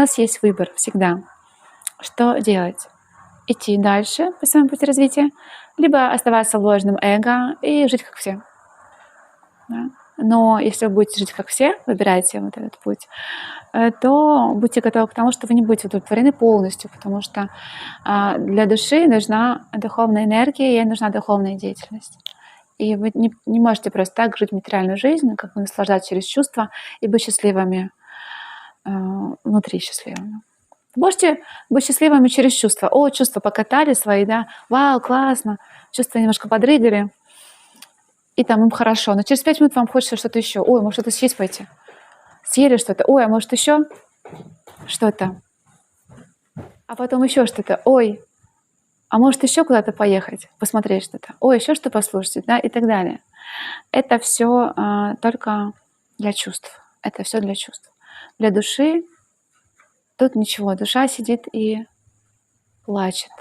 нас есть выбор всегда, что делать. Идти дальше по своему пути развития, либо оставаться в ложном эго и жить как все. Да? Но если вы будете жить как все, выбираете вот этот путь, то будьте готовы к тому, что вы не будете удовлетворены полностью, потому что для души нужна духовная энергия, ей нужна духовная деятельность. И вы не можете просто так жить материальную жизнь, как бы наслаждаться через чувства и быть счастливыми, внутри счастливыми. Вы можете быть счастливыми через чувства. О, чувства покатали свои, да, вау, классно, чувства немножко подрыгали, и там им хорошо. Но через 5 минут вам хочется что-то еще. Ой, может что-то съесть пойти. Съели что-то. Ой, а может еще что-то. А потом еще что-то. Ой, а может еще куда-то поехать, посмотреть что-то. Ой, еще что послушать, да, и так далее. Это все только для чувств. Это все для чувств. Для души тут ничего. Душа сидит и плачет.